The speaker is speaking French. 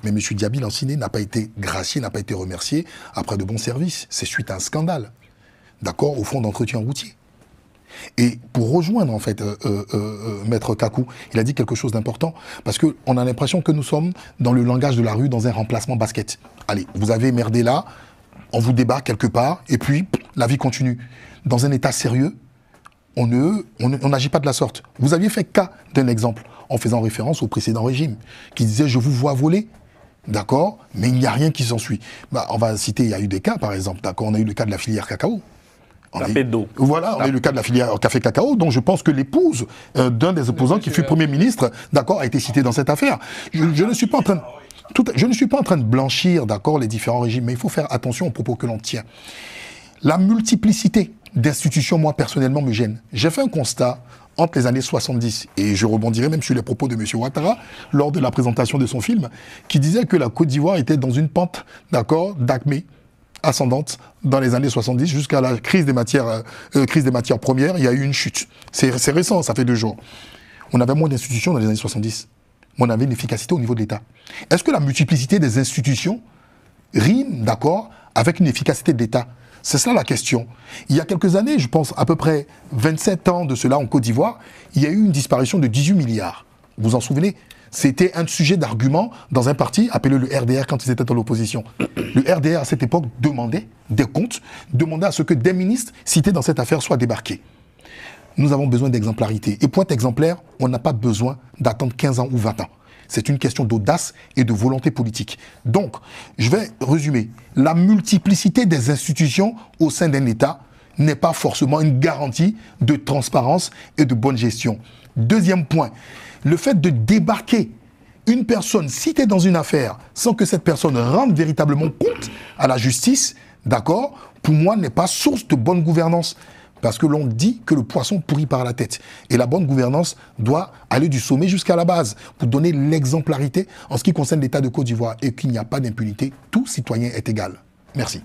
Mais M. Diaby Lanciné n'a pas été gracié, n'a pas été remercié après de bons services. C'est suite à un scandale, d'accord, au fond d'entretien routier. Et pour rejoindre, en fait, Maître Kakou, il a dit quelque chose d'important, parce qu'on a l'impression que nous sommes dans le langage de la rue, dans un remplacement basket. Allez, vous avez merdé là, on vous débat quelque part, et puis la vie continue. Dans un état sérieux, on n'agit pas de la sorte. Vous aviez fait cas d'un exemple, en faisant référence au précédent régime, qui disait « je vous vois voler ». D'accord, mais il n'y a rien qui s'ensuit. Bah, on va citer, il y a eu des cas, par exemple, d'accord, on a eu le cas de la filière cacao. Voilà, on a eu le cas de la filière café cacao, donc je pense que l'épouse d'un des opposants qui fut Premier ministre, d'accord, a été citée dans cette affaire. Je ne suis pas en train de blanchir, d'accord, les différents régimes, mais il faut faire attention aux propos que l'on tient. La multiplicité d'institutions, moi, personnellement, me gêne. J'ai fait un constat entre les années 70, et je rebondirai même sur les propos de M. Ouattara, lors de la présentation de son film, qui disait que la Côte d'Ivoire était dans une pente, d'accord, d'acmé, ascendante, dans les années 70, jusqu'à la crise des matières premières, il y a eu une chute. C'est récent, ça fait 2 jours. On avait moins d'institutions dans les années 70, mais on avait une efficacité au niveau de l'État. Est-ce que la multiplicité des institutions rime, d'accord, avec une efficacité de l'État? C'est ça la question. Il y a quelques années, je pense à peu près 27 ans de cela en Côte d'Ivoire, il y a eu une disparition de 18 milliards. Vous vous en souvenez? C'était un sujet d'argument dans un parti appelé le RDR quand ils étaient dans l'opposition. Le RDR à cette époque demandait des comptes, demandait à ce que des ministres cités dans cette affaire soient débarqués. Nous avons besoin d'exemplarité. Et pour être exemplaire, on n'a pas besoin d'attendre 15 ans ou 20 ans. C'est une question d'audace et de volonté politique. Donc, je vais résumer. La multiplicité des institutions au sein d'un État n'est pas forcément une garantie de transparence et de bonne gestion. Deuxième point, le fait de débarquer une personne citée dans une affaire sans que cette personne rende véritablement compte à la justice, d'accord, pour moi n'est pas source de bonne gouvernance. Parce que l'on dit que le poisson pourrit par la tête. Et la bonne gouvernance doit aller du sommet jusqu'à la base pour donner l'exemplarité en ce qui concerne l'État de Côte d'Ivoire et qu'il n'y a pas d'impunité. Tout citoyen est égal. Merci.